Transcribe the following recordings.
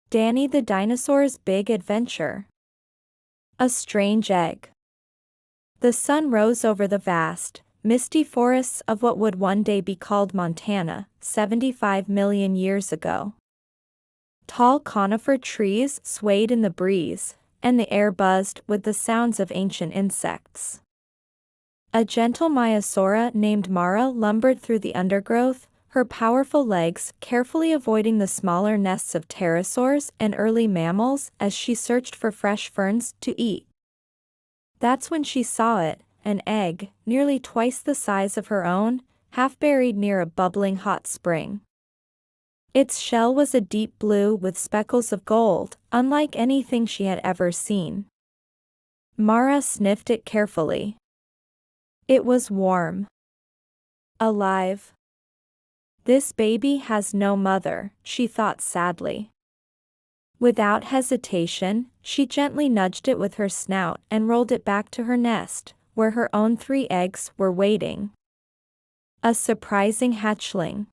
Danny the Dinosaur's Big Adventure. A strange egg. The sun rose over the vast, misty forests of what would one day be called Montana, 75 million years ago. Tall conifer trees swayed in the breeze, and the air buzzed with the sounds of ancient insects. A gentle Maiasaura named Mara lumbered through the undergrowth, her powerful legs carefully avoiding the smaller nests of pterosaurs and early mammals as she searched for fresh ferns to eat. That's when she saw it, an egg, nearly twice the size of her own, half buried near a bubbling hot spring. Its shell was a deep blue with speckles of gold, unlike anything she had ever seen. Mara sniffed it carefully. It was warm. Alive. This baby has no mother, she thought sadly. Without hesitation, she gently nudged it with her snout and rolled it back to her nest, where her own 3 eggs were waiting. A surprising hatchling.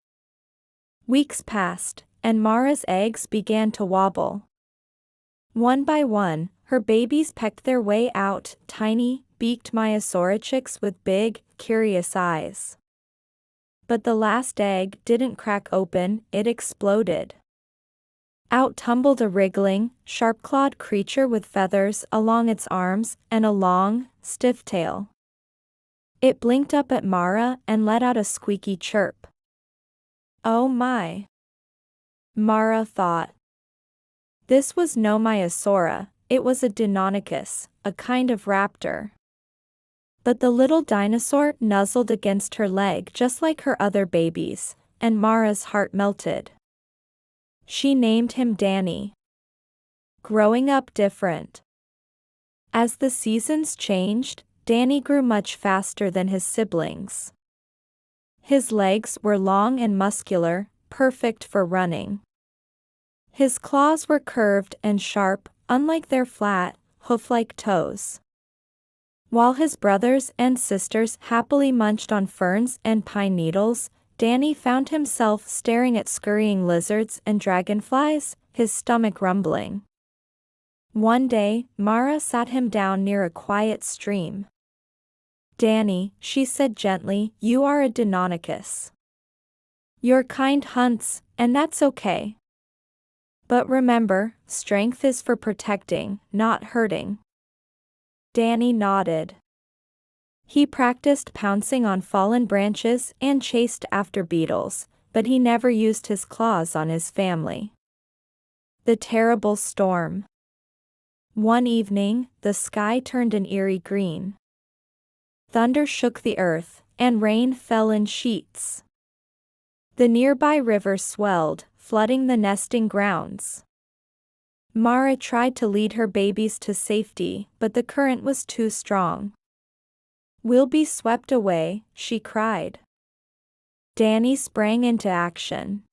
Weeks passed, and Mara's eggs began to wobble. One by one, her babies pecked their way out, tiny, beaked Maiasaura chicks with big, curious eyes. But the last egg didn't crack open, it exploded. Out tumbled a wriggling, sharp-clawed creature with feathers along its arms and a long, stiff tail. It blinked up at Mara and let out a squeaky chirp. Oh my! Mara thought. This was no Maiasaura, it was a Deinonychus, a kind of raptor. But the little dinosaur nuzzled against her leg just like her other babies, and Mara's heart melted. She named him Danny. Growing up different. As the seasons changed, Danny grew much faster than his siblings. His legs were long and muscular, perfect for running. His claws were curved and sharp, unlike their flat, hoof-like toes. While his brothers and sisters happily munched on ferns and pine needles, Danny found himself staring at scurrying lizards and dragonflies, his stomach rumbling. One day, Mara sat him down near a quiet stream. Danny, she said gently, you are a Deinonychus. Your kind hunts, and that's okay. But remember, strength is for protecting, not hurting. Danny nodded. He practiced pouncing on fallen branches and chased after beetles, but he never used his claws on his family. The terrible storm. One evening, the sky turned an eerie green. Thunder shook the earth, and rain fell in sheets. The nearby river swelled, flooding the nesting grounds. Mara tried to lead her babies to safety, but the current was too strong. We'll be swept away, she cried. Danny sprang into action.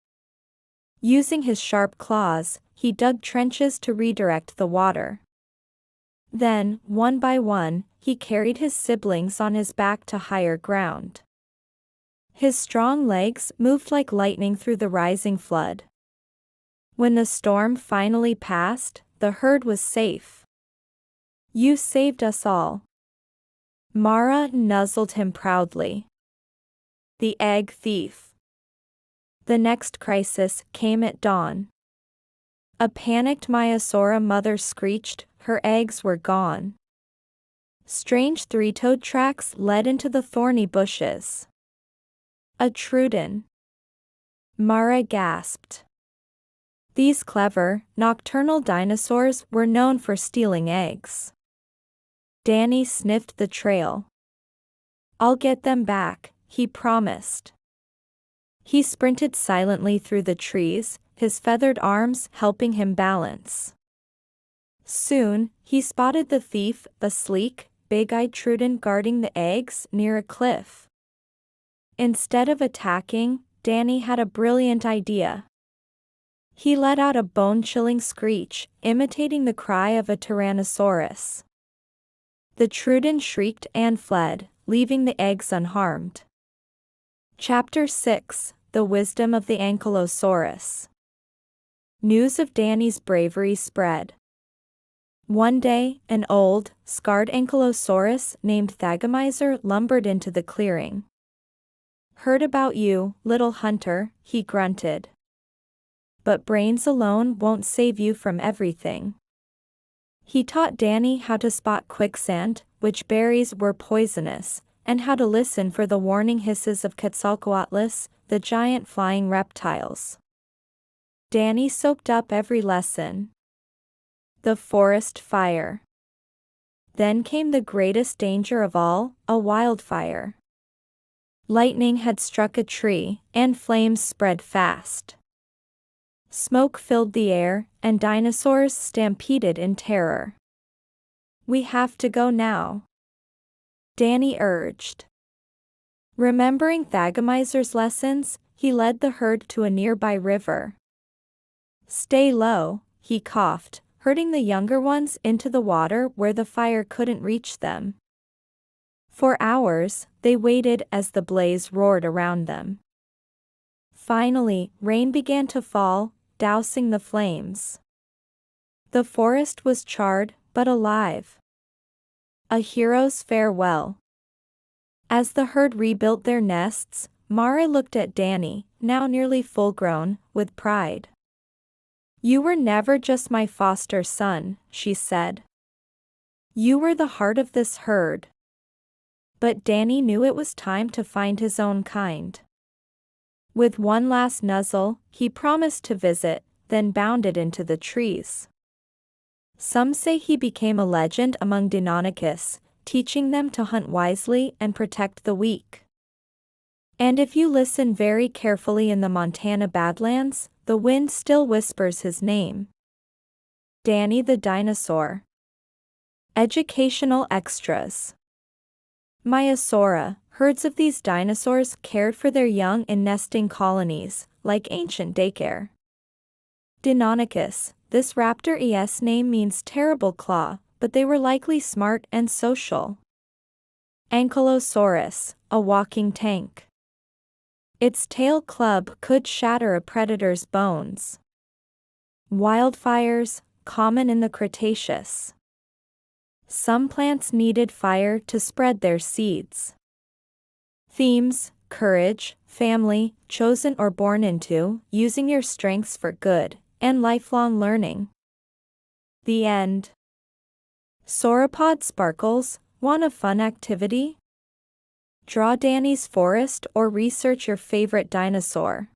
Using his sharp claws, he dug trenches to redirect the water. Then, one by one, he carried his siblings on his back to higher ground. His strong legs moved like lightning through the rising flood. When the storm finally passed, the herd was safe. You saved us all. Mara nuzzled him proudly. The egg thief. The next crisis came at dawn. A panicked Maiasaura mother screeched, her eggs were gone. Strange 3-toed tracks led into the thorny bushes. A Truden. Mara gasped. These clever, nocturnal dinosaurs were known for stealing eggs. Danny sniffed the trail. I'll get them back, he promised. He sprinted silently through the trees, his feathered arms helping him balance. Soon, he spotted the thief, a sleek, big-eyed Truden guarding the eggs near a cliff. Instead of attacking, Danny had a brilliant idea. He let out a bone-chilling screech, imitating the cry of a Tyrannosaurus. The Truden shrieked and fled, leaving the eggs unharmed. Chapter 6: The Wisdom of the Ankylosaurus. News of Danny's bravery spread. One day, an old, scarred ankylosaurus named Thagomizer lumbered into the clearing. "Heard about you, little hunter," he grunted. "But brains alone won't save you from everything." He taught Danny how to spot quicksand, which berries were poisonous, and how to listen for the warning hisses of Quetzalcoatlus, the giant flying reptiles. Danny soaked up every lesson. The forest fire. Then came the greatest danger of all, a wildfire. Lightning had struck a tree, and flames spread fast. Smoke filled the air, and dinosaurs stampeded in terror. "We have to go now," Danny urged. Remembering Thagomizer's lessons, he led the herd to a nearby river. "Stay low," he coughed, herding the younger ones into the water where the fire couldn't reach them. For hours, they waited as the blaze roared around them. Finally, rain began to fall, dousing the flames. The forest was charred, but alive. A hero's farewell. As the herd rebuilt their nests, Mara looked at Danny, now nearly full-grown, with pride. "You were never just my foster son," she said. "You were the heart of this herd." But Danny knew it was time to find his own kind. With one last nuzzle, he promised to visit, then bounded into the trees. Some say he became a legend among Deinonychus, teaching them to hunt wisely and protect the weak. And if you listen very carefully in the Montana Badlands, the wind still whispers his name. Danny the Dinosaur. Educational extras. Maiasaura, herds of these dinosaurs cared for their young in nesting colonies, like ancient daycare. Deinonychus, this raptor-es name means terrible claw, but they were likely smart and social. Ankylosaurus, a walking tank. Its tail club could shatter a predator's bones. Wildfires, common in the Cretaceous. Some plants needed fire to spread their seeds. Themes: courage, family, chosen or born into, using your strengths for good, and lifelong learning. The end. Sauropod sparkles, want a fun activity? Draw Danny's forest or research your favorite dinosaur.